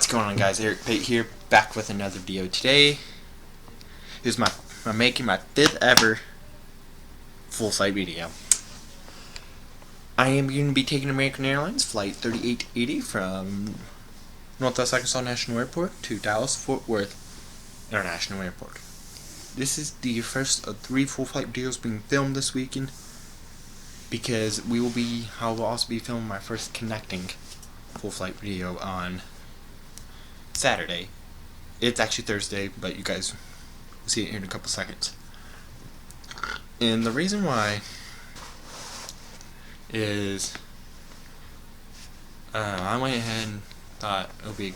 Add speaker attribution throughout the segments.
Speaker 1: going on, guys? Eric Pate here, back with another video. Today is I'm making my 5th ever full flight video. I am going to be taking American Airlines Flight 3880 from Northwest Arkansas National Airport to Dallas-Fort Worth International Airport. This is the first of 3 full flight videos being filmed this weekend, because I will also be filming my first connecting full flight video on Saturday. It's actually Thursday, but you guys will see it here in a couple seconds. And the reason why is I went ahead and thought it would be,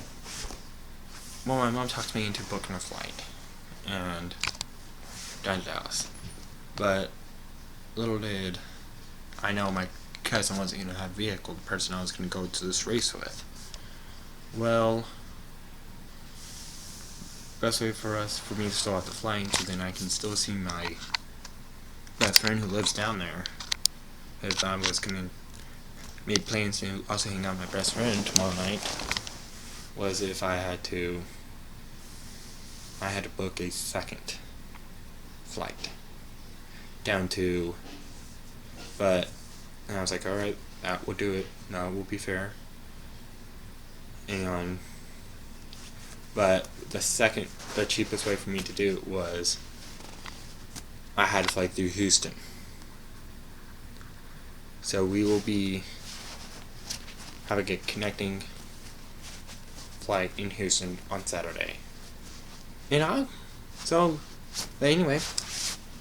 Speaker 1: well, my mom talked me into booking a flight and down to Dallas, but little did I know my cousin wasn't going to have a vehicle, the person I was going to go to this race with. Well, best way for me to start off the flying, so then I can still see my best friend who lives down there, if I was going to make plans to also hang out with my best friend tomorrow night, was if I had to book a second flight down to, and I was like, alright, that will do it, no, it will be fair. But the cheapest way for me to do it was I had to fly through Houston. So we will be having a connecting flight in Houston on Saturday. Anyway,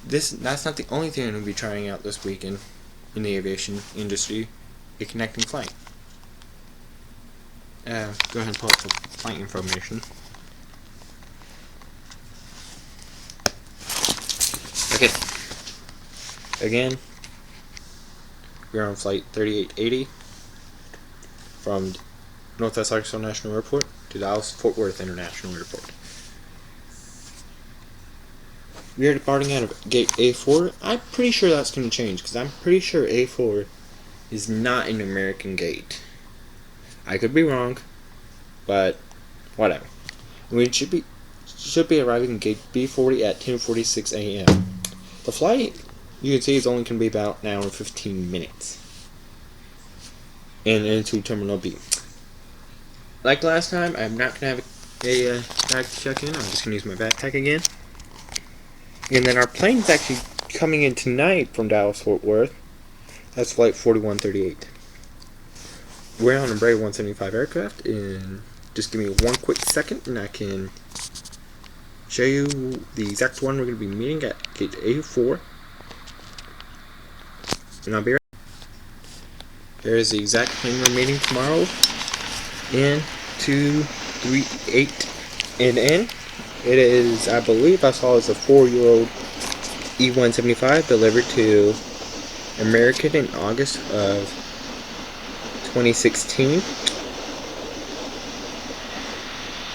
Speaker 1: that's not the only thing I'm going to be trying out this weekend in the aviation industry, a connecting flight. Go ahead and pull up the flight information. Okay. Again, we're on flight 3880 from Northwest Arkansas National Airport to Dallas-Fort Worth International Airport. We are departing out of gate A4. I'm pretty sure that's going to change, because I'm pretty sure A4 is not an American gate. I could be wrong, but whatever. We should be arriving at gate B40 at 10:46 a.m. The flight, you can see, is only going to be about an hour and 15 minutes. And into Terminal B. Like last time, I'm not going to have a bag to check in. I'm just going to use my backpack again. And then our plane is actually coming in tonight from Dallas-Fort Worth. That's flight 4138. We're on a Embraer 175 aircraft, and just give me one quick second and I can show you the exact one we're going to be meeting at gate A4. And I'll be right back. There's the exact plane we're meeting tomorrow. N238 NN. It is, I believe I saw, it's a 4-year-old E175 delivered to American in August of 2016.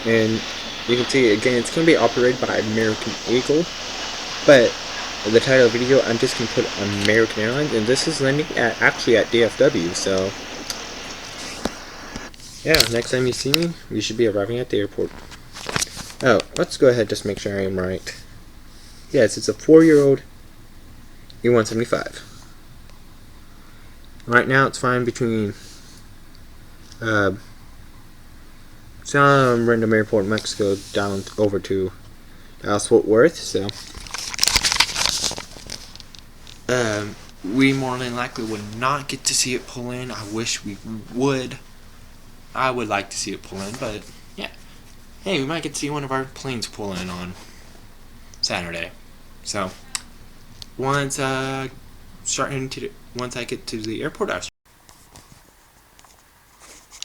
Speaker 1: And you can see, again, it's going to be operated by American Eagle, but the title of the video, I'm just going to put American Airlines, and this is landing actually at DFW, so yeah, next time you see me, we should be arriving at the airport. Oh, let's go ahead and just make sure I am right. Yes, it's a 4-year-old E175. Right now it's flying between some random airport in Mexico down over to Dallas-Fort Worth, so we more than likely would not get to see it pull in. I wish we would. I would like to see it pull in, but yeah. Hey, we might get to see one of our planes pull in on Saturday. So once I get to the airport,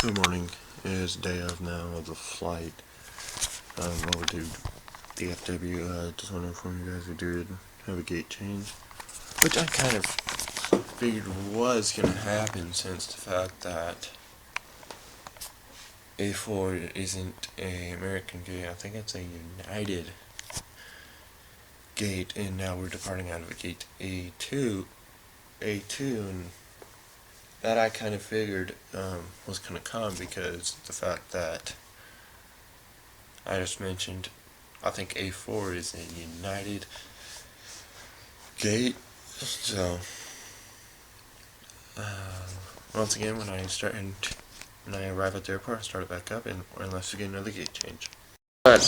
Speaker 2: Good morning. It is day of now of the flight over to DFW. Just want to inform you guys we did have a gate change, which I kind of figured was going to happen, since the fact that A4 isn't an American gate. I think it's a United gate, and now we're departing out of gate A2, and that I kind of figured was going to come, because the fact that I just mentioned, I think A4 is a United gate. So, once again, when I arrive at the airport, I start it back up, unless we get another gate change.
Speaker 1: But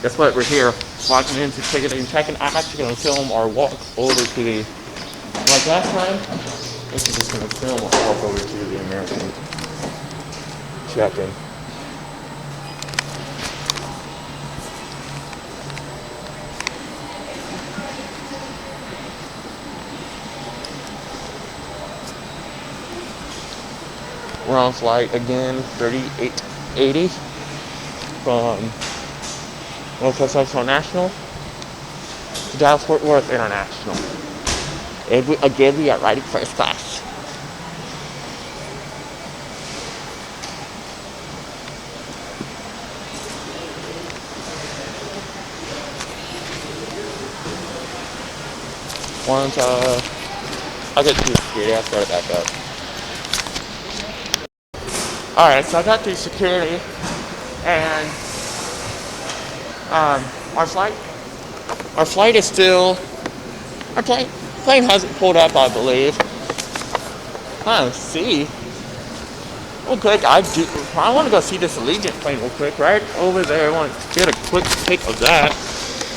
Speaker 1: guess what? We're here, walking into ticketing and checking. I'm actually going to film our walk over to the, like last time, this is just going to film our walk over to the American check-in. We're on flight again, 3880 from Northwest Arkansas National to Dallas Fort Worth International. And again, we are riding first class. Once I'll get to security, I'll start it back up. Alright, so I got through security, and our flight is still, our plane hasn't pulled up, I believe. Let's see. Real quick, I want to go see this Allegiant plane real quick, right over there. I want to get a quick pic of that.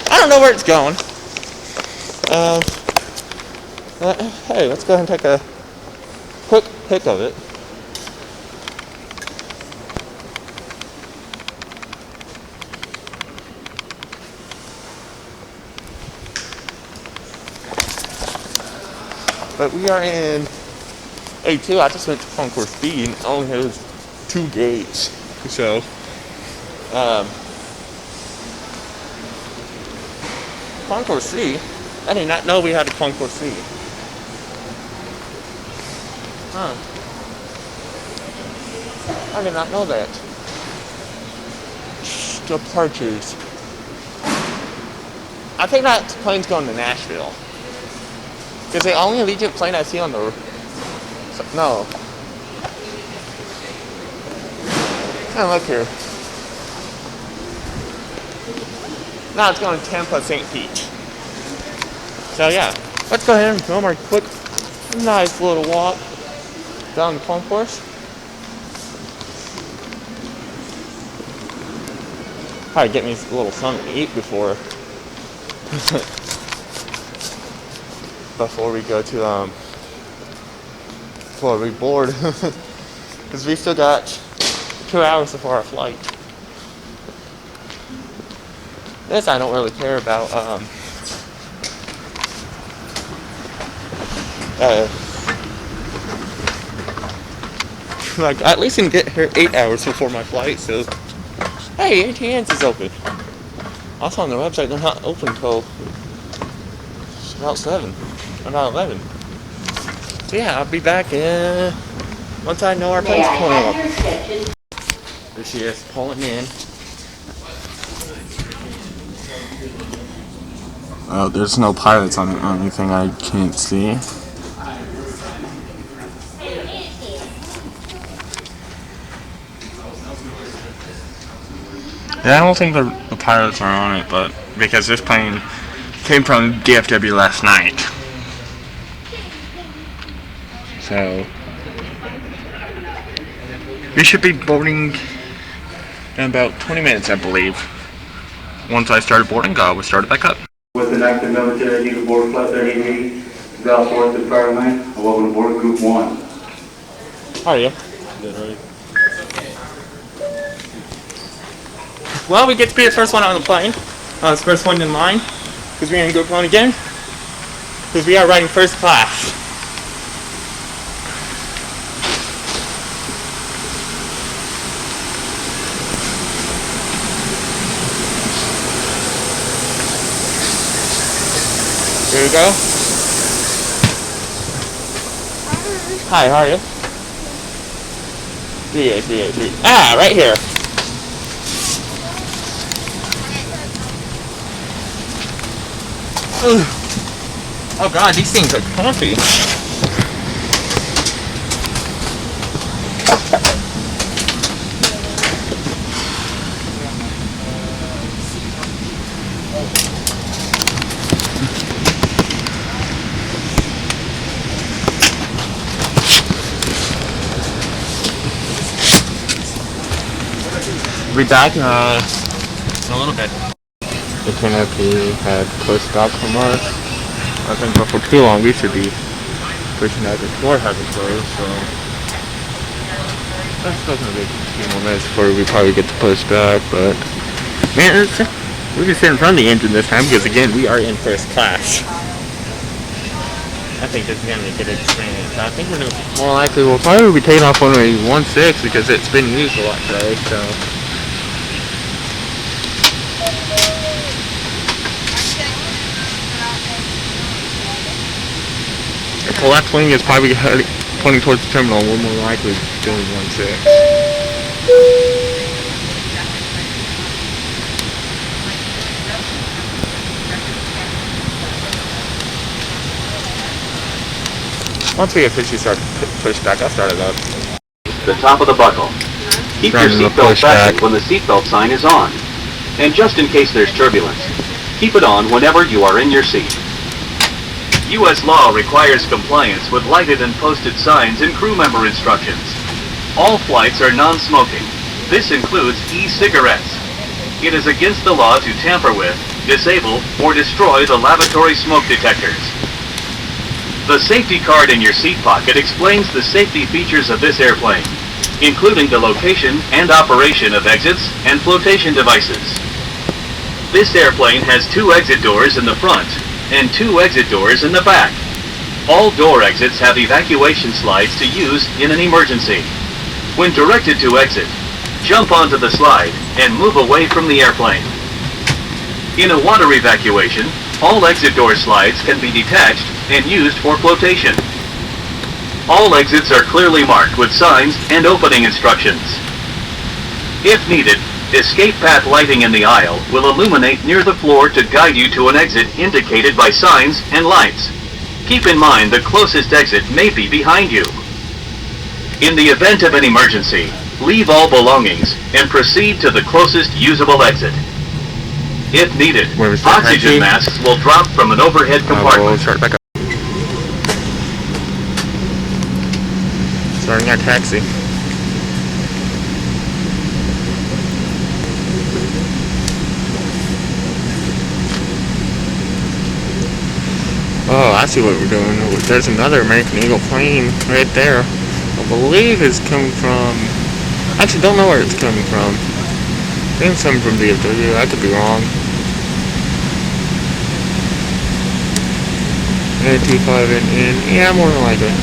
Speaker 1: I don't know where it's going. Hey, let's go ahead and take a quick pic of it. But we are in A2. I just went to Concourse B and it only has 2 gates. So, Concourse C? I did not know we had a Concourse C. Huh. I did not know that. Departures. I think that plane's going to Nashville. Because the only Allegiant plane I see on the... No. Oh, look here. Now it's going to Tampa, St. Pete. So yeah, let's go ahead and film our quick, nice little walk down the concourse. Probably get me a little something to eat before we go to before we board, because we still got 2 hours before our flight. This I don't really care about. Like at least I can get here 8 hours before my flight. So hey, ATNs is open. Also on their website, they're not open until about 7. About 11. So yeah, I'll be back once I know our plane's pulling up. There she is, pulling in.
Speaker 2: Oh, there's no pilots on anything I can't see. Yeah, I don't think the pilots are on it, but because this plane came from DFW last night. So we should be boarding in about 20 minutes, I believe. Once I started boarding, we started back up.
Speaker 3: With an active military need to board Flight 38, Dallas Fort Worth Fire Lane. Welcome to board Group 1.
Speaker 1: How are you?
Speaker 2: Good, right?
Speaker 1: Well, we get to be the first one on the plane. It's the first one in line. Because we're in Group 1 again. Because we are riding first class. Here we go. Hi, how are you? 3838. Ah, right here. Ugh. Oh god, these things are comfy.
Speaker 2: be back in a little bit. The canopy had pushed back from us. I think before too long we should be pushing out the door having closed, so that's still gonna be a few more minutes before we probably get to push back, but man, we can sit in front of the engine this time because again we are in first class. I think this is gonna be a good experience. I think we're gonna more likely we'll probably be taking off Runway 16 because it's been used a lot today, so the left wing is probably pointing towards the terminal. We're more likely doing 16. Once we officially start to push back, I'll start it up.
Speaker 4: The top of the buckle. Keep your seatbelt fastened when the seatbelt sign is on. And just in case there's turbulence, keep it on whenever you are in your seat. U.S. law requires compliance with lighted and posted signs and crew member instructions. All flights are non-smoking. This includes e-cigarettes. It is against the law to tamper with, disable, or destroy the lavatory smoke detectors. The safety card in your seat pocket explains the safety features of this airplane, including the location and operation of exits and flotation devices. This airplane has 2 exit doors in the front and 2 exit doors in the back. All door exits have evacuation slides to use in an emergency. When directed to exit, jump onto the slide and move away from the airplane. In a water evacuation, all exit door slides can be detached and used for flotation. All exits are clearly marked with signs and opening instructions. If needed, escape path lighting in the aisle will illuminate near the floor to guide you to an exit indicated by signs and lights. Keep in mind the closest exit may be behind you. In the event of an emergency, leave all belongings and proceed to the closest usable exit. If needed, oxygen masks will drop from an overhead compartment.
Speaker 2: We'll start back up. Starting our taxi. Oh, I see what we're doing. There's another American Eagle plane right there. I believe it's coming from... I actually don't know where it's coming from. I think it's coming from DFW. I could be wrong. 825 in. Yeah, more than likely.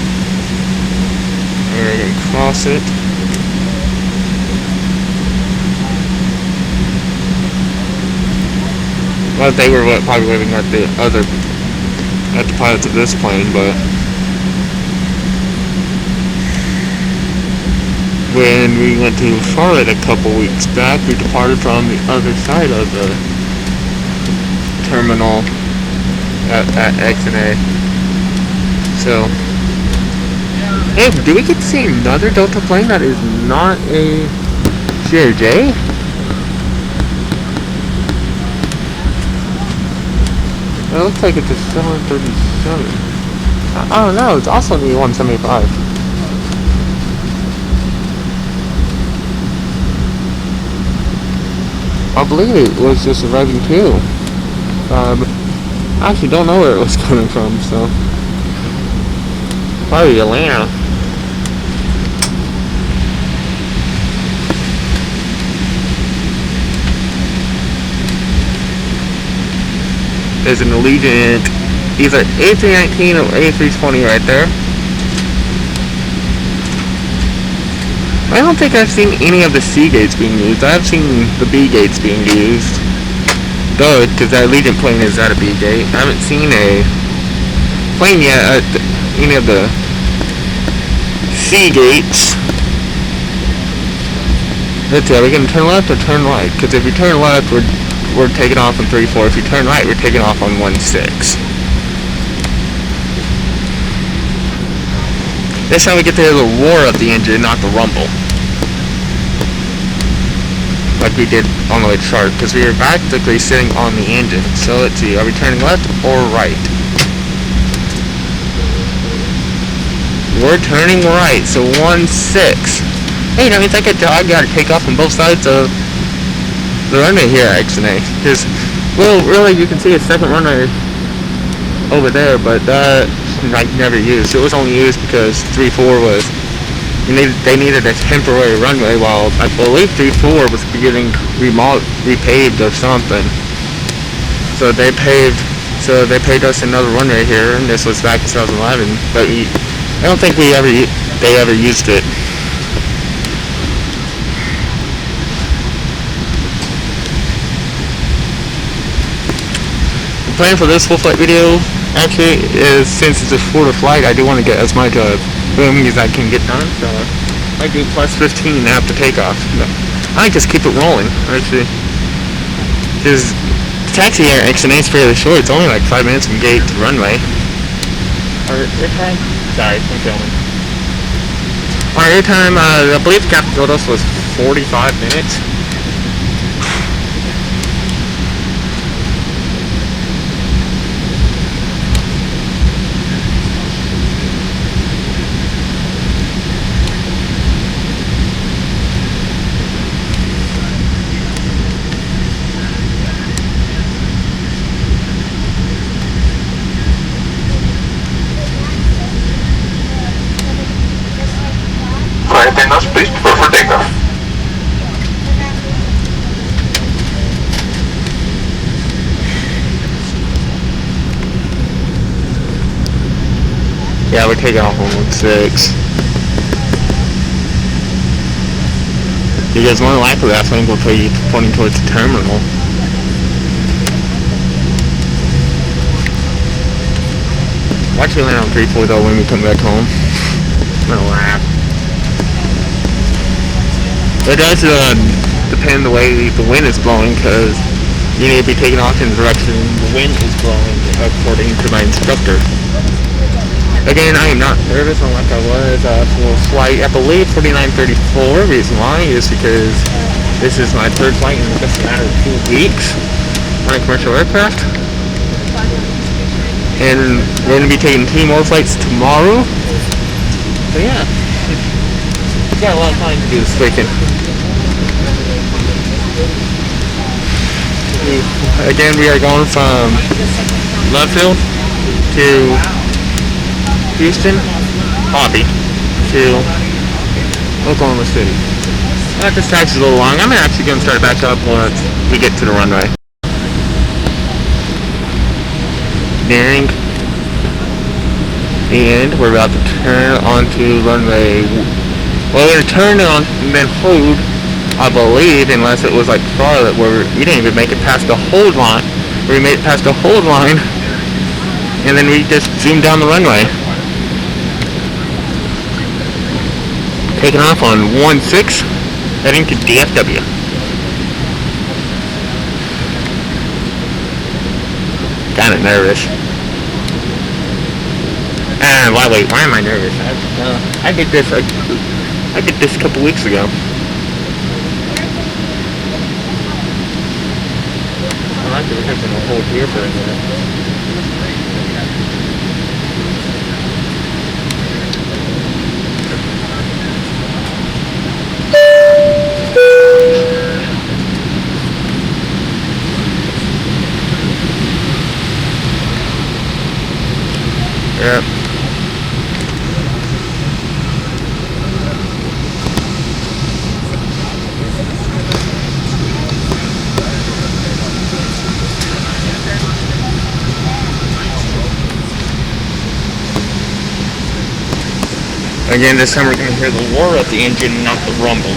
Speaker 2: We're gonna cross it. Well, they were probably waving at the pilots of this plane, but when we went to Charlotte a couple weeks back, we departed from the other side of the terminal at XNA. So, hey, do we get to see another Delta plane that is not a CRJ? It looks like it's a 737. Oh no, it's also the 175. I believe it was just arriving too. I actually don't know where it was coming from, so probably Atlanta. There's an Allegiant, either A319 or A320 right there. I don't think I've seen any of the C gates being used. I've seen the B gates being used. Duh, because that Allegiant plane is at a B gate. I haven't seen a plane yet at any of the C gates. Let's see, are we going to turn left or turn right? Because if we turn left, we're taking off on 3-4. If you turn right, we're taking off on 1-6. This time we get to hear the roar of the engine, not the rumble. Like we did on the way to Charlotte, because we were practically sitting on the engine. So let's see, are we turning left or right? We're turning right, so 1-6. Hey, that means I gotta take off on both sides of the runway here at XNA. Because, well, really, you can see a second runway over there, but that like never used. It was only used because 3-4 was they needed a temporary runway, while I believe 3-4 was getting repaved or something. So they paid us another runway here, and this was back in 2011. But I don't think they ever used it. The plan for this full flight video actually is, since it's a shorter flight, I do want to get as much boom as I can get done. So I do plus 15 after takeoff. I just keep it rolling actually, because taxi here at XNA is fairly short. It's only like 5 minutes from gate to runway. Sorry, I'm filming. Our airtime, I believe the captain told us was 45 minutes.
Speaker 5: Flight attendants, please prepare for takeoff.
Speaker 2: Yeah, we're taking off on 16. Because more than likely that plane will be pointing towards the terminal. Watch me land on 3-4 though when we come back home. I'm gonna laugh. It does depend the way the wind is blowing, because you need to be taking off in the direction the wind is blowing, according to my instructor. Again, I am not nervous unlike I was for flight, I believe 4934. Reason why is because this is my third flight in just a matter of 2 weeks on a commercial aircraft. And we're going to be taking 2 more flights tomorrow. So yeah, we've got a lot of time to do this weekend. Again, we are going from Lovefield to Houston, Hobby to Oklahoma City. This taxi's a little long. I'm actually going to start back up once we get to the runway. Nearing the end, we're about to turn onto runway. Well, we're going to turn on and then hold, I believe, unless it was like Charlotte, where we didn't even make it past the hold line. We made it past the hold line, and then we just zoomed down the runway. Taking off on 16, heading to DFW. Kinda nervous. Wait, why am I nervous? I did this a couple weeks ago. I like it, we're taking a hold here for a minute. Yep. Again, this time we're going to hear the roar of the engine, not the rumble.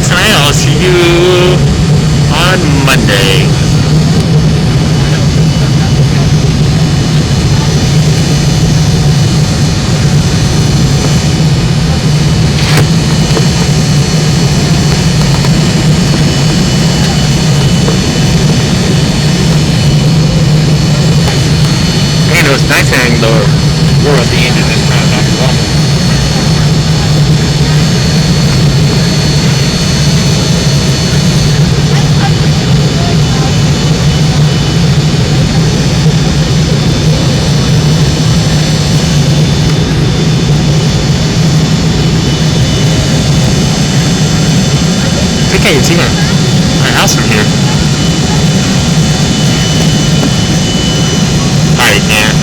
Speaker 2: XNA. I'll see you on Monday. And it was nice having the roar of the engine this time, not the rumble. I think I can see my house from here. I can't.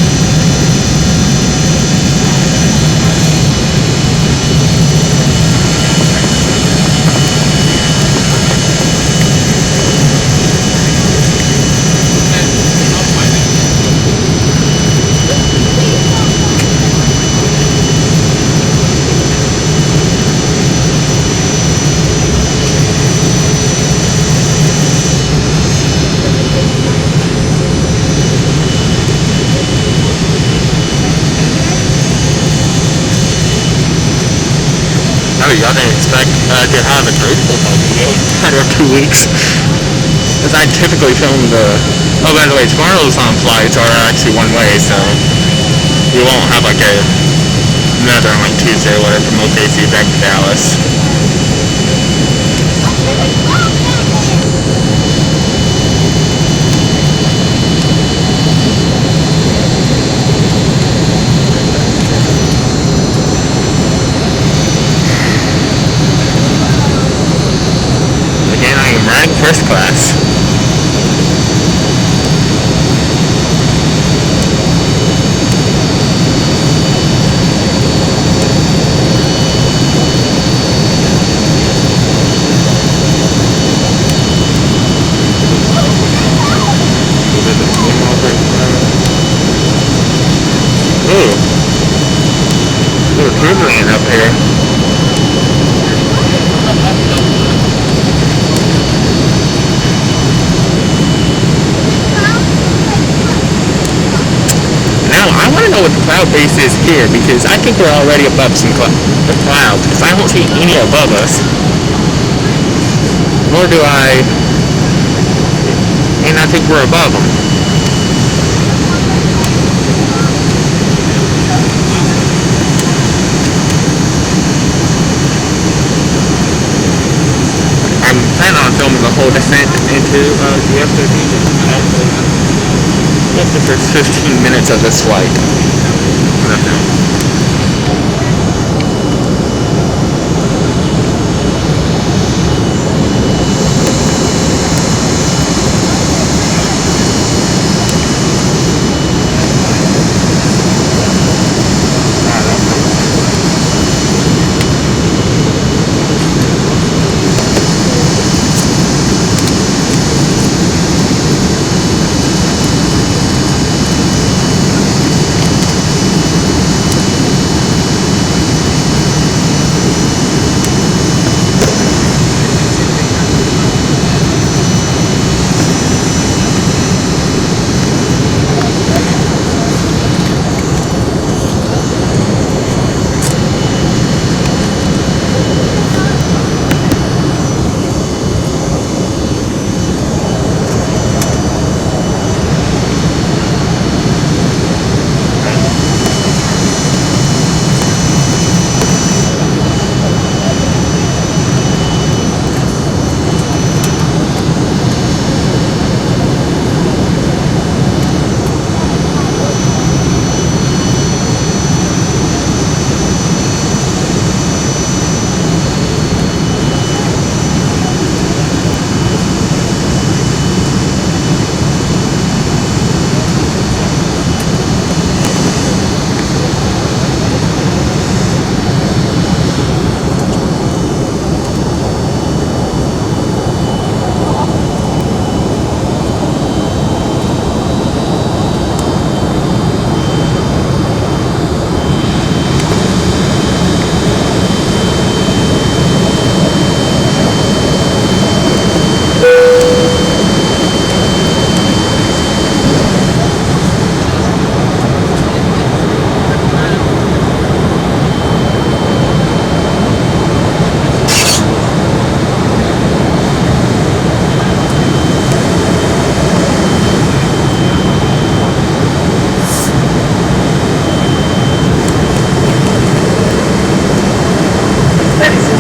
Speaker 2: Oh, y'all didn't expect to have a truthful video matter of 2 weeks. As I typically film the... Oh, by the way, tomorrow's flights are actually one way, so we won't have like another on like Tuesday or whatever from OKC back to Dallas. Riding first class. Ooh. Little cruiser land up here. I want to know what the cloud base is here, because I think we're already above some the clouds, because I don't see any above us. Nor do I... And I think we're above them. I'm planning on filming the whole descent into DFW. That's the first 15 minutes of this flight.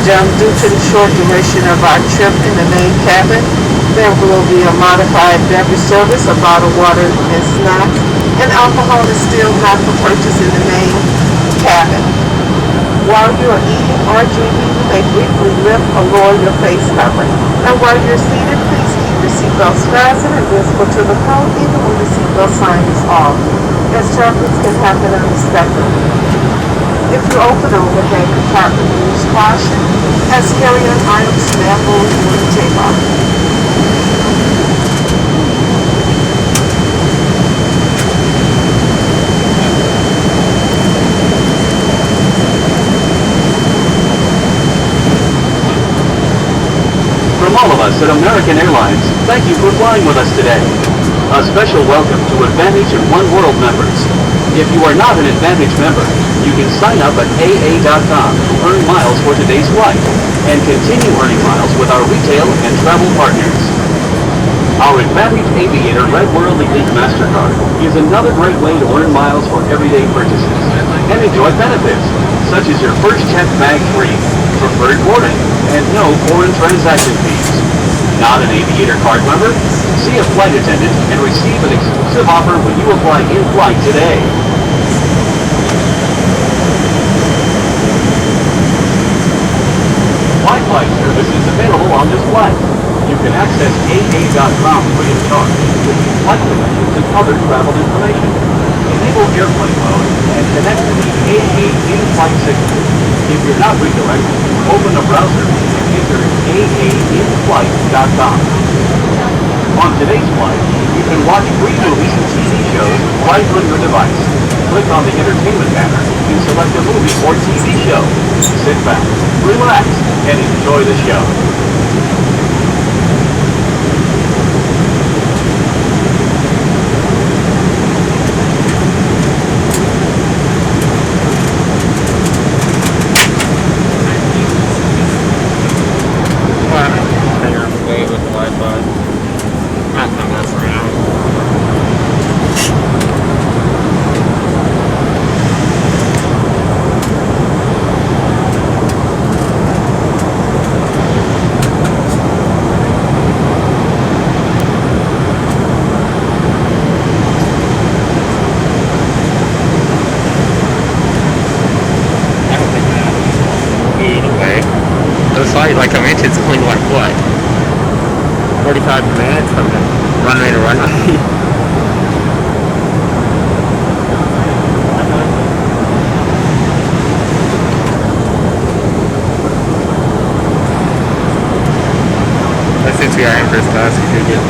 Speaker 6: due to the short duration of our trip in the main cabin, there will be a modified beverage service, a bottled water and snacks, and alcohol is still not for purchase in the main cabin. While you are eating or drinking, you may briefly lift or lower your face covering. And while you're seated, please keep your seatbelts fastened and visible to the crew even when the seatbelt sign is off, as turbulence can happen unexpectedly. If you open the overhead compartment, use caution, as carry-on items may move when you take off.
Speaker 4: From all of us at American Airlines, thank you for flying with us today. A special welcome to Advantage and One World members. If you are not an Advantage member, you can sign up at AA.com to earn miles for today's flight and continue earning miles with our retail and travel partners. Our Advantage Aviator Red World Elite MasterCard is another great way to earn miles for everyday purchases and enjoy benefits, such as your first check bag free, preferred boarding, and no foreign transaction fees. Not an Aviator card member? See a flight attendant and receive an exclusive offer when you apply in flight today. Wi-Fi service is available on this flight. You can access AA.com free of charge with flight directions and other travel information. Enable airplane mode and connect to the AA in-flight signal. If you're not redirected, open a browser and enter aainflight.com. On today's flight, you can watch free movies and TV shows right on your device. Click on the entertainment banner and select a movie or TV show. Sit back, relax, and enjoy the show.
Speaker 7: Like I mentioned, it's only like what? 45 minutes from the runway to runway. But since we are in first class, we could get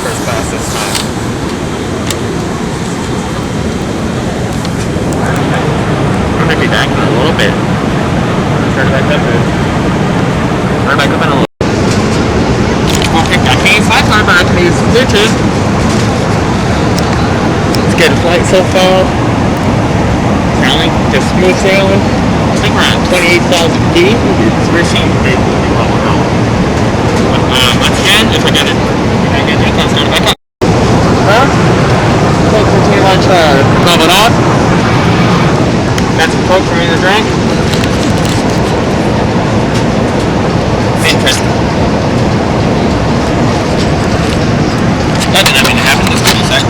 Speaker 7: first class this time. I'm gonna be back in a little bit. Turn back up in. Turn back up in a little bit. Okay, I can't fly car back to these bitches. It's a good flight so far. Sailing, just smooth sailing. I think we're at 28,000 feet. We're seeing basically rolling out. Again, if I get it, I get it, let's go back up. Huh? Coke pretty much leveled off. Got some Coke for me to drink. Interesting. That didn't mean to happen this time, sec.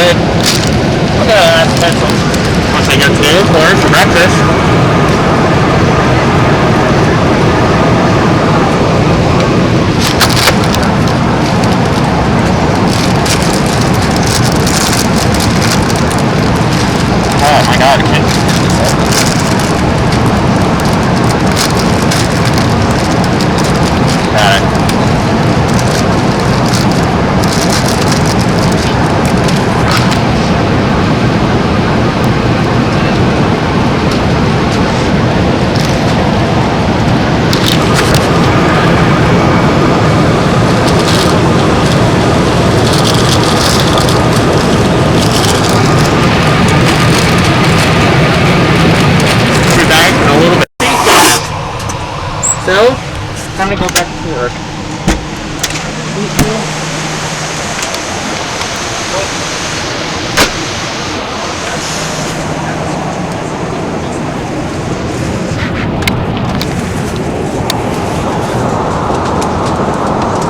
Speaker 7: good. Look at that pencil. Once I get to the airport for breakfast. Oh my god, I can't get this up. Got it. So, time to go back to work.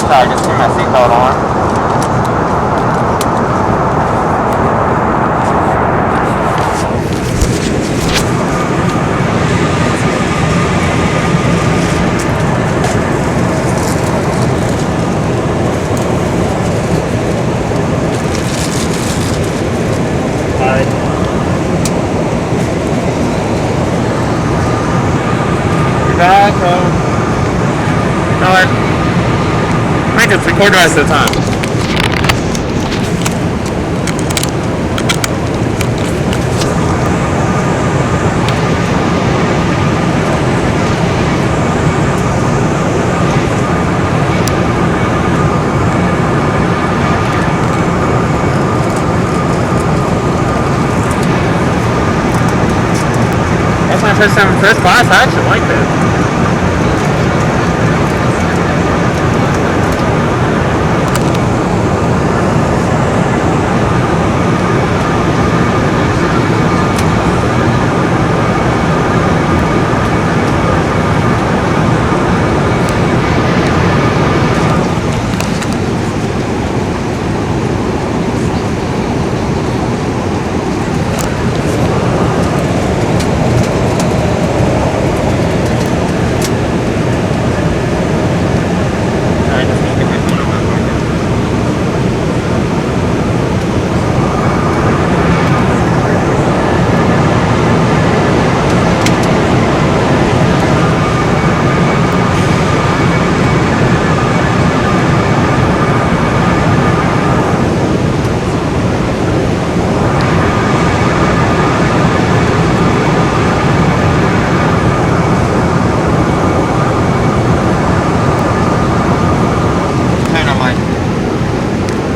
Speaker 7: So I just put my seatbelt on. Back, no, I might just record the rest of the time. That's my first time in first class. I actually like this.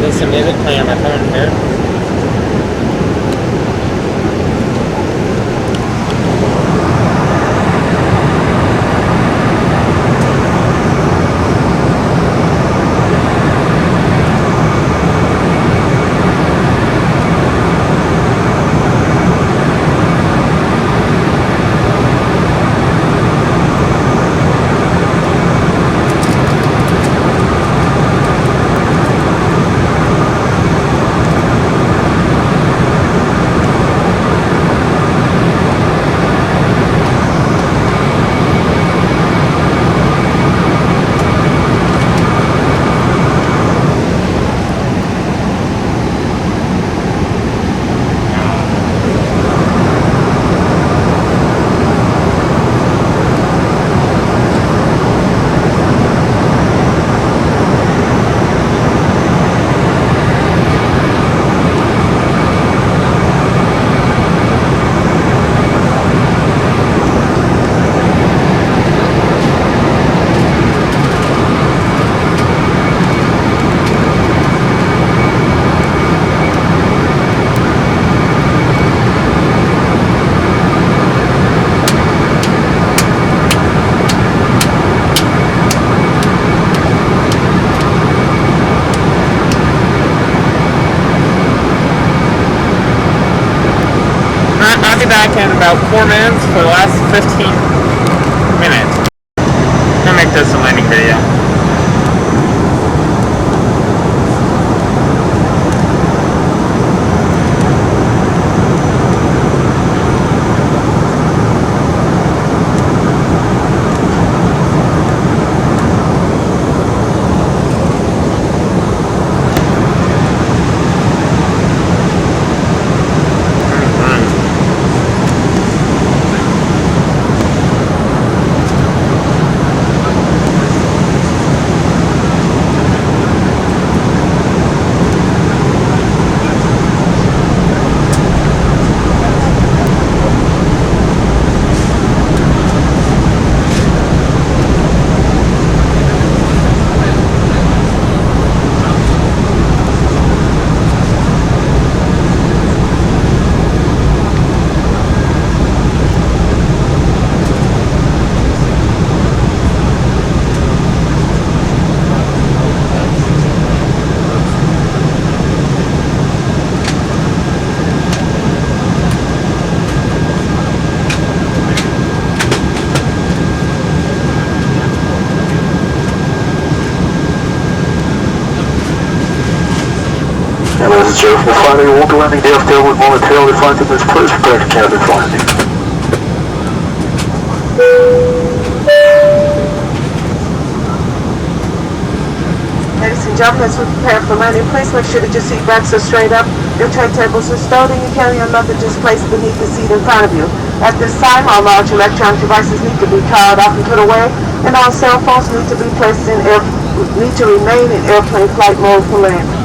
Speaker 7: There's some music playing on my phone here. Back in about 4 minutes for the last 15 minutes. I'm gonna make this a landing video.
Speaker 5: sir. We'll finally won't be landing DFW momentarily. Flight attendants, please prepare to cabin for landing.
Speaker 6: Ladies and gentlemen, as we prepare for landing, please make sure that your seat backs are straight up, your tray tables are stowed, and you carry your luggage placed beneath the seat in front of you. At this time, all large electronic devices need to be powered off and put away, and all cell phones need to remain in airplane flight mode for landing.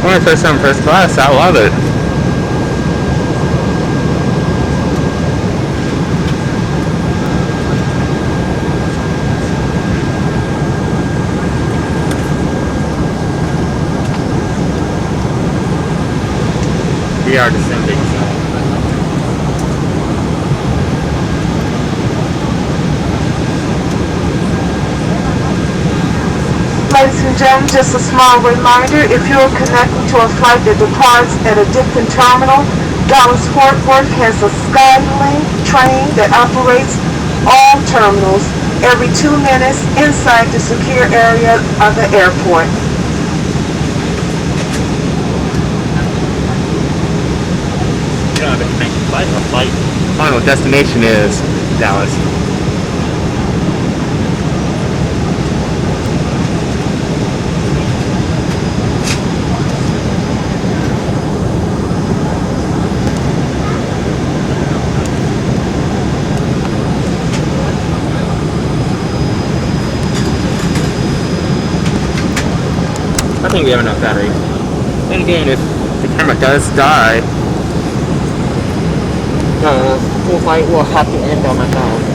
Speaker 7: When I first time first class, I love it. We are descending.
Speaker 6: Ladies and gentlemen, just a small reminder, if you're connecting to a flight that departs at a different terminal, Dallas-Fort Worth has a Skylink train that operates all terminals every 2 minutes inside the secure area of the airport.
Speaker 7: You don't have a connection flight. Our flight final destination is Dallas. I think we have enough battery. And again, if the camera does die, the full flight will have to end on my phone.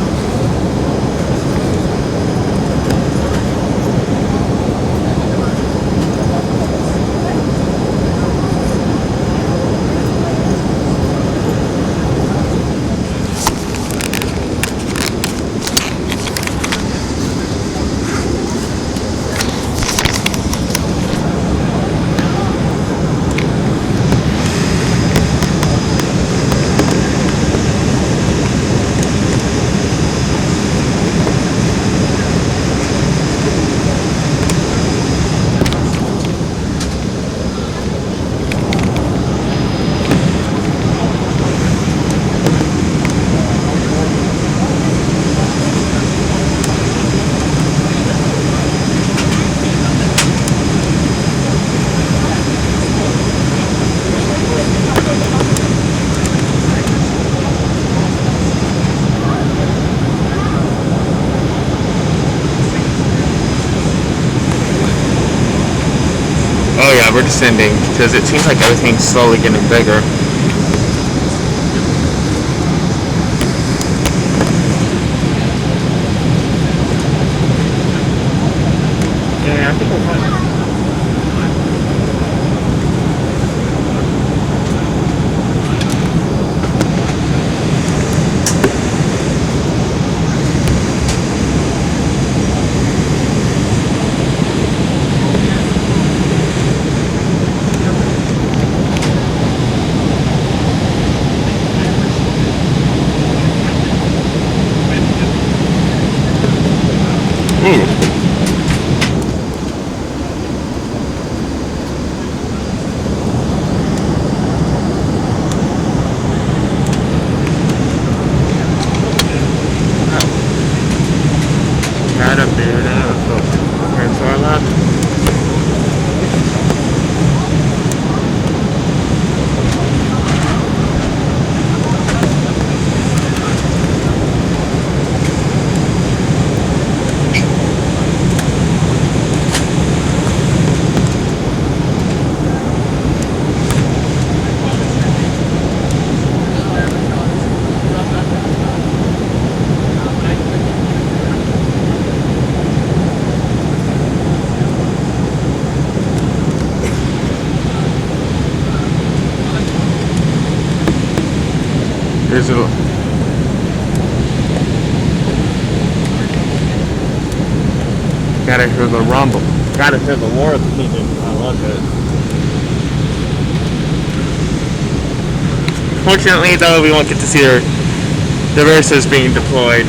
Speaker 7: Oh yeah, we're descending because it seems like everything's slowly getting bigger. Yeah, I think we're fine. There's a... Gotta hear the rumble. Gotta hear the war beating. I love it. Fortunately, though, we won't get to see the verses being deployed.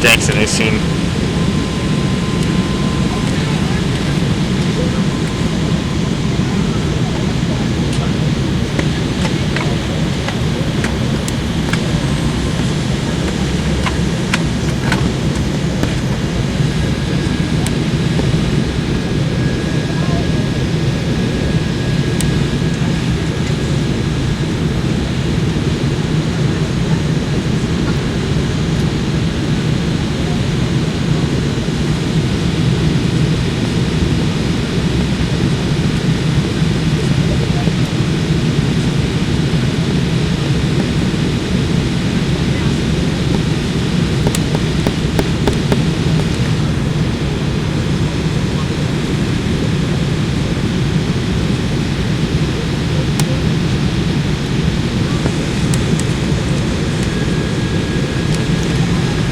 Speaker 7: XNA scene.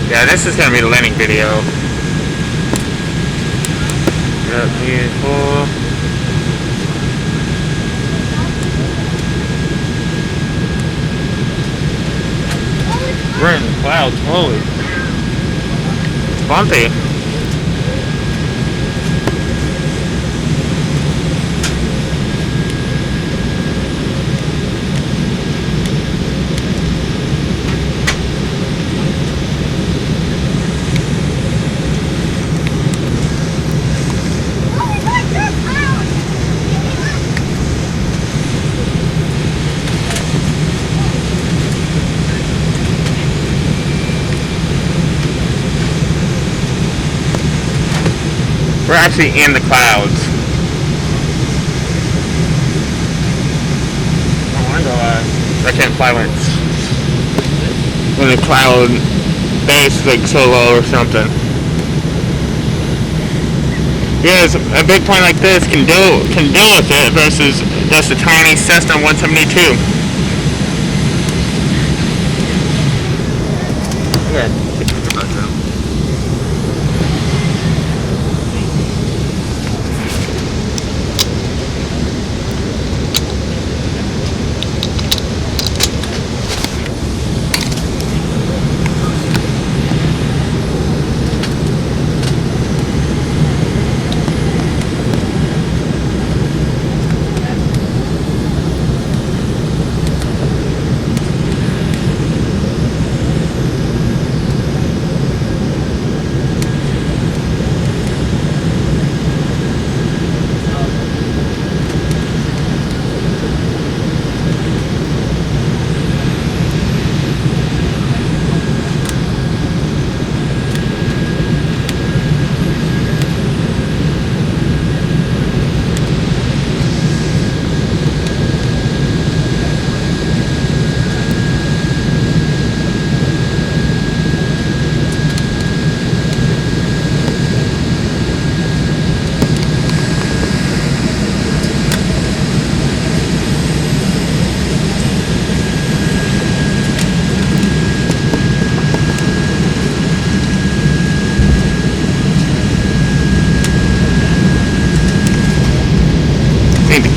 Speaker 7: Yeah, this is gonna be the landing video. Got vehicle. We're in the clouds, holy. It's bumpy. We're actually in the clouds. Oh, I know I can't fly when the cloud base is like so low or something. Yes, a big plane like this can deal with it versus just a tiny Cessna 172. Yeah.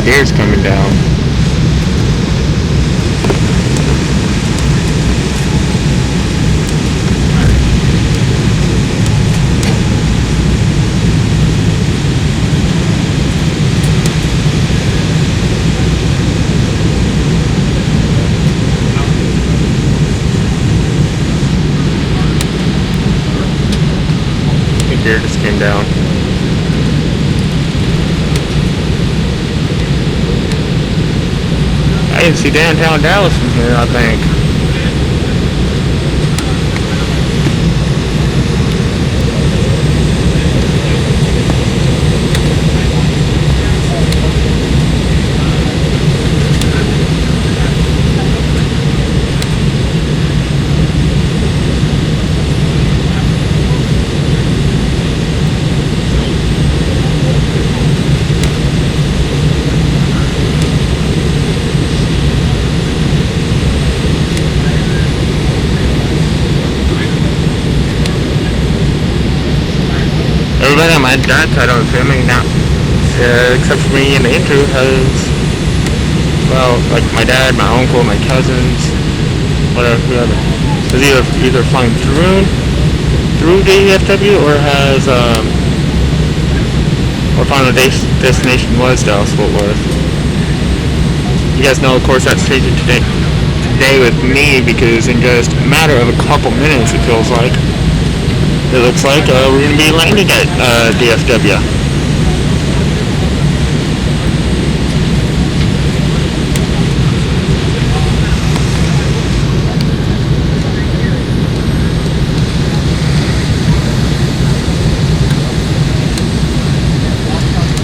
Speaker 7: Air's coming down. I think air just came down. I can see downtown Dallas from here, I think. everybody on my dad's side of the family now, except for me and Andrew, has, well, like my dad, my uncle, my cousins, whatever, whoever, has either flown through DFW or has, or final destination was Dallas Fort Worth. You guys know, of course, that's changing today with me, because in just a matter of a couple minutes, it feels like, it looks like we're going to be landing at DFW.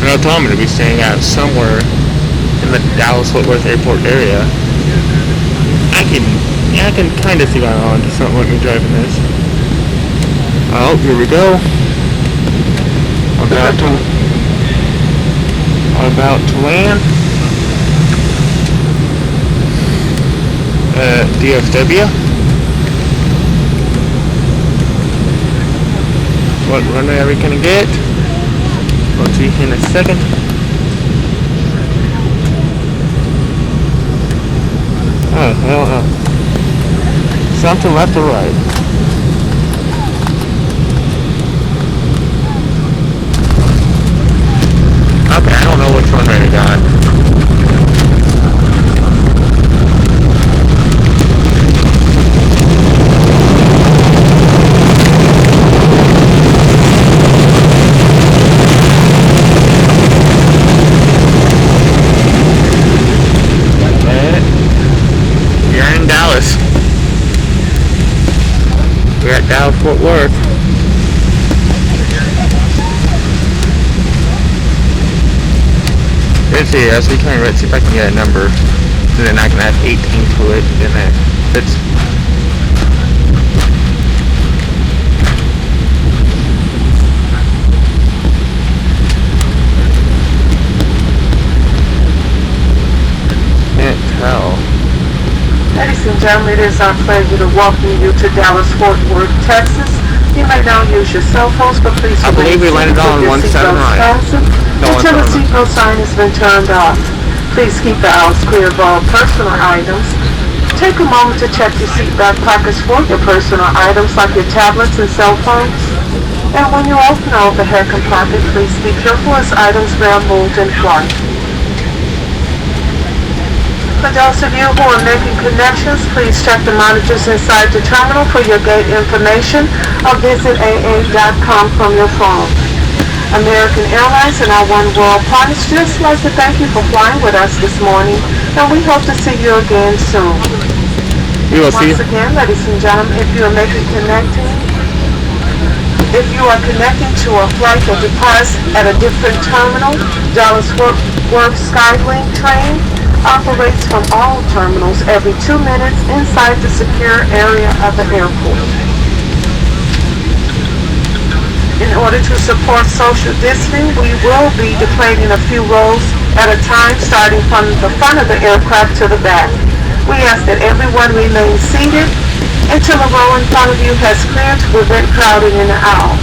Speaker 7: And I told him to be staying out somewhere in the Dallas-Fort Worth Airport area. I can kind of see why I want to something like me driving this. Oh, here we go. About to land at DFW. What runway are we gonna get? We'll see in a second. Oh, hell no. Something left or right. Okay, I don't know which one I got. You're in Dallas. We're at Dallas Fort Worth. Let's see, as we turn right, see if I can get a number. And then I can add 18 to it, and then it's can't tell.
Speaker 6: Ladies and gentlemen, it is our pleasure to welcome you to Dallas-Fort Worth, Texas. You may now use your cell phones, but please
Speaker 7: I believe we landed on 17 right.
Speaker 6: Until the seatbelt sign has been turned off. Please keep the aisles clear of all personal items. Take a moment to check your seat back pockets for your personal items like your tablets and cell phones. And when you open the overhead compartment, please be careful as items may have moved in flight. For those of you who are making connections, please check the monitors inside the terminal for your gate information or visit aa.com from your phone. American Airlines and our One World partners just like to thank you for flying with us this morning, and we hope to see you again soon.
Speaker 7: We will see you.
Speaker 6: Once again, ladies and gentlemen, if you are connecting to a flight that departs at a different terminal, Dallas-Fort Worth Skylink train operates from all terminals every 2 minutes inside the secure area of the airport. In order to support social distancing, we will be deplaning a few rows at a time, starting from the front of the aircraft to the back. We ask that everyone remain seated until the row in front of you has cleared to prevent crowding in the aisles.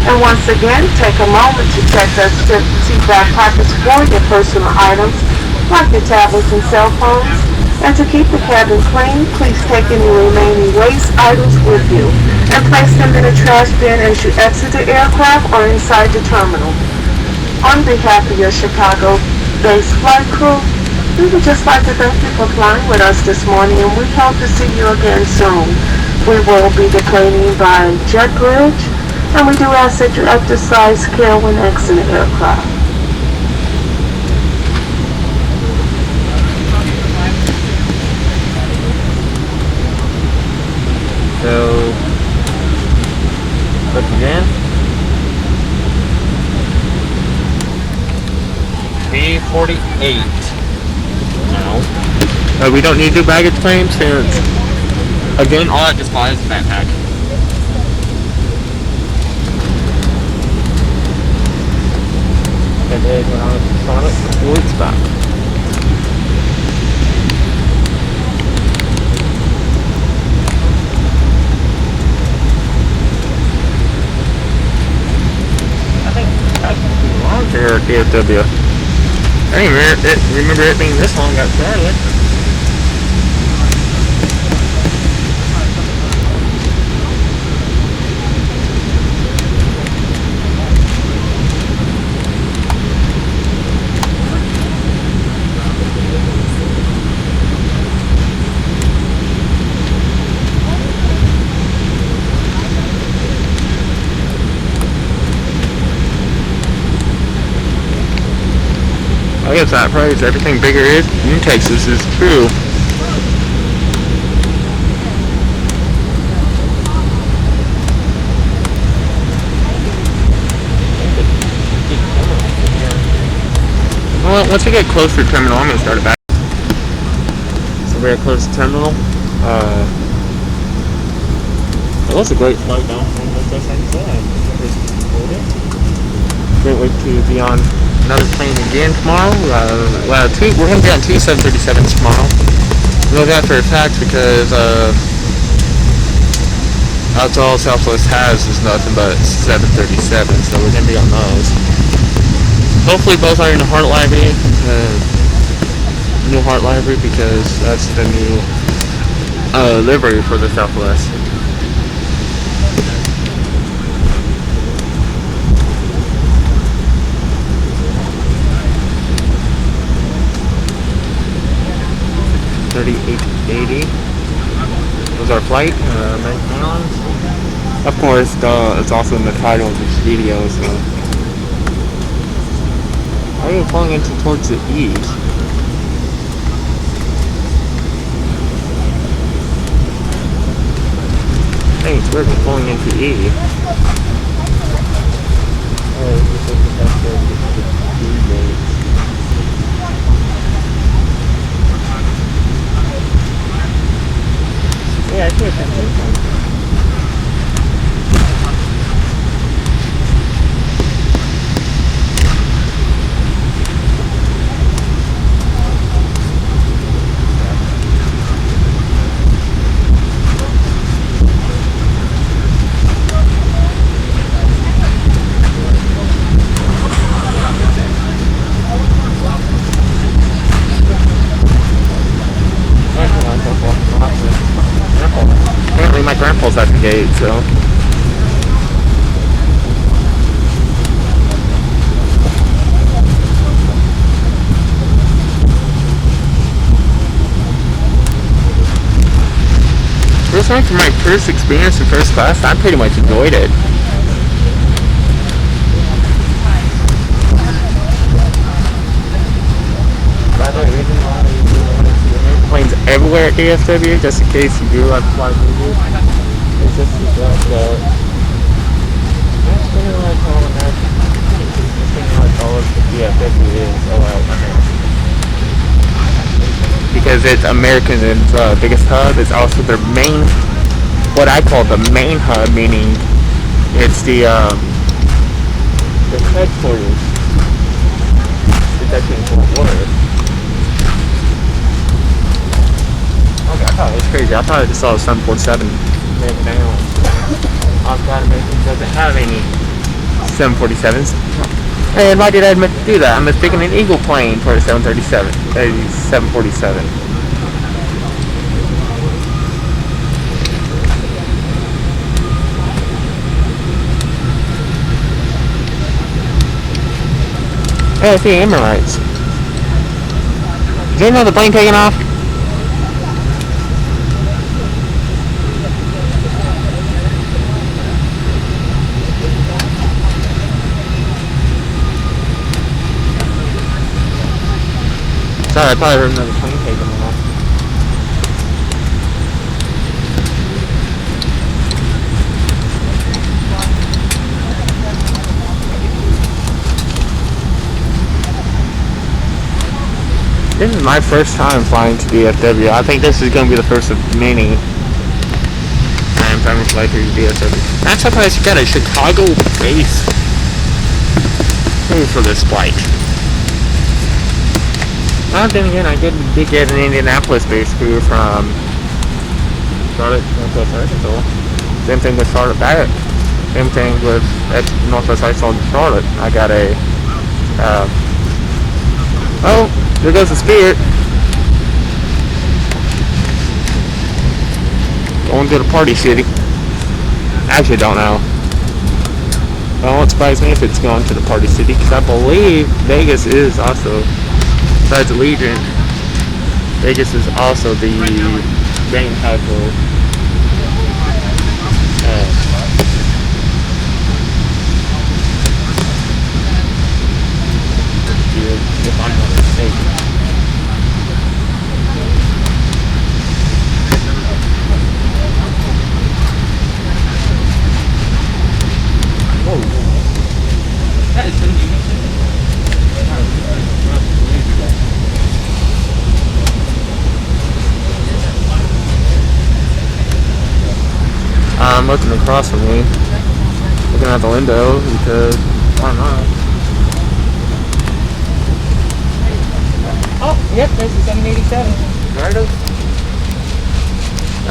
Speaker 6: And once again, take a moment to check the seat back pockets for your personal items, like your tablets and cell phones. And to keep the cabin clean, please take any remaining waste items with you and place them in a trash bin as you exit the aircraft or inside the terminal. On behalf of your Chicago-based flight crew, we would just like to thank you for flying with us this morning, and we hope to see you again soon. We will be deplaning by jet bridge, and we do ask that you exercise care when exiting the aircraft.
Speaker 7: So, look again. B48. No. We don't need to do baggage claims since, again, all I just bought is a backpack. And then when I was in Sonic, 4 weeks back. DFW. I didn't remember it being this long at Charlotte. I guess that phrase, everything bigger is in Texas, is true. Well, once we get closer to terminal, I'm going to start it back. So we're close to terminal. It was a great flight down from Northwest Arkansas. Can't wait to be on another plane again tomorrow. We're going to be on two 737s tomorrow. I know that for a fact because that's all Southwest has is nothing but 737s, so we're going to be on those. Hopefully both are in the Heart Library, new Heart Library, because that's the new livery for the Southwest. $38.80 was our flight, American Airlines. Of course, it's also in the title of this video, so. Why are you pulling into towards the east? Hey, it's weird, we're pulling into E. Yeah, I see it's apparently my grandpa's at the gate, so. First time for my first experience in first class, I pretty much enjoyed it. By the way, planes everywhere at DFW, just in case you do like to fly movies. It's just that's pretty much all American. That's pretty much all of the DFW is allowed American. Because it's American's biggest hub. It's also their main, what I call the main hub, meaning it's the headquarters. It's actually in Fort Worth. Okay, I thought it was crazy. I thought I just saw a 747 American Airlines. I'm glad American doesn't have any 747s. And why did I admit to do that? I'm mistaking an Eagle plane for a 737. A 747. Hey, I see Emirates. Did you know the plane taking off? Sorry, I probably heard another plane taking off. This is my first time flying to DFW. I think this is going to be the first of many times I'm going to fly through DFW. I'm surprised you got a Chicago base for this flight. Well, then again, I did get an Indianapolis base crew from Charlotte, Northwest Arkansas. Same thing with Charlotte back. Same thing with at Northwest Arkansas and Charlotte. I got a Oh, there goes the Spirit. Going to the party city. Actually, don't know. It won't surprise me if it's going to the party city, because I believe Vegas is also, besides Allegiant, Vegas is also the main hub for if I'm not mistaken. Whoa. That is pretty unique. I'm looking across from me, looking out the window because I don't know. Oh, yep, there's the 787. Right over.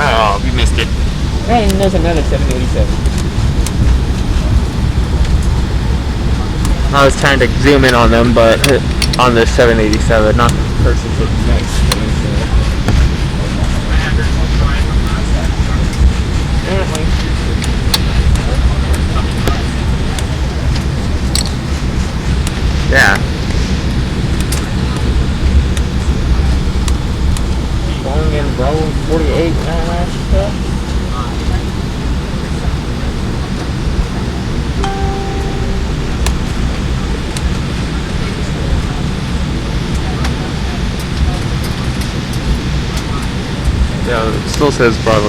Speaker 7: Oh, we missed it. And there's another 787. I was trying to zoom in on them, but on the 787, not the person sitting next to me. Apparently. Yeah. Going in Bravo 48 and stuff. Yeah, it still says Bravo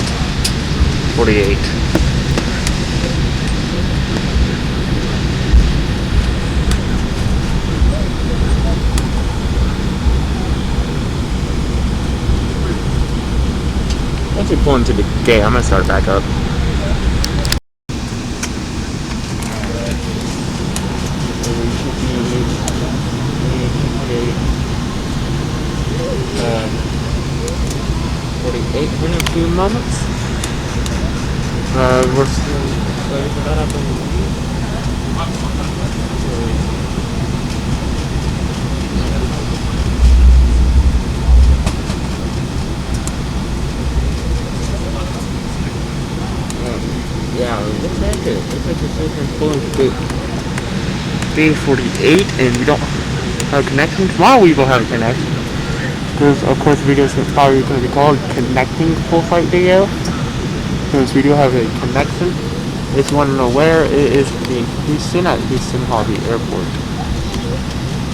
Speaker 7: 48. Once we pull into the gate, I'm gonna start back up. In a few moments. We're still waiting for that up in the yeah, looks like it. Looks like we're still pulling to B48 and we don't have a connection. Tomorrow we will have a connection. Because of course the video is probably going to be called Connecting Full Flight Video. Because we do have a connection. If you want to know where, it is in Houston at Houston Hobby Airport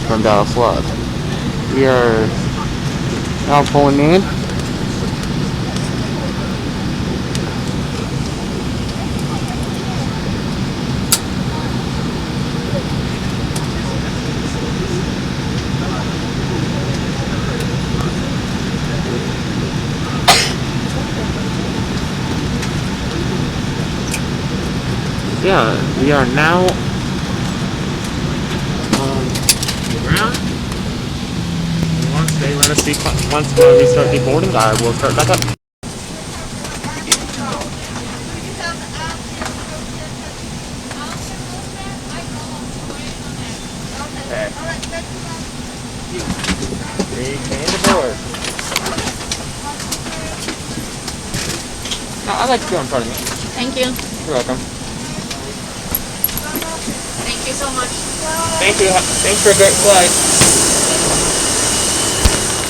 Speaker 7: from Dallas Love. We are now pulling in. Yeah, we are now on the ground. And once they let us see, once we start deboarding, I will start back up. Okay. We came aboard. No, I like to go in front of me.
Speaker 8: Thank you.
Speaker 7: You're welcome.
Speaker 8: Thank you so much.
Speaker 7: Thank you. Thanks for a great flight.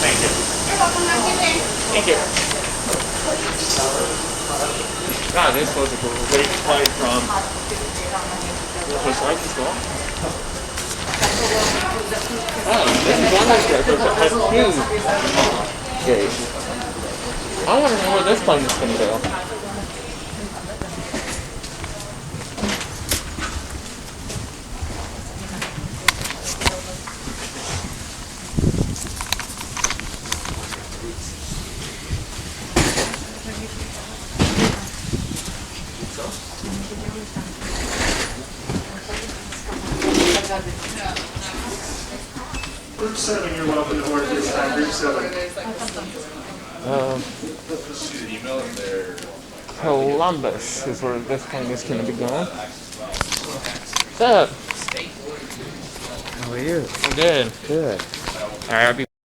Speaker 7: Thank you.
Speaker 8: You're welcome. Have a good day.
Speaker 7: Thank you. God, this was a great flight from San Francisco. Oh, this is one of those airports that has huge gates. I want to know where this plane is going to go.
Speaker 9: Group 7, you're welcome to board at this time. Group 7.
Speaker 7: Columbus is where this plane is going to be going. What's up? How are you?
Speaker 1: I'm good.
Speaker 7: Good. Alright, I'll be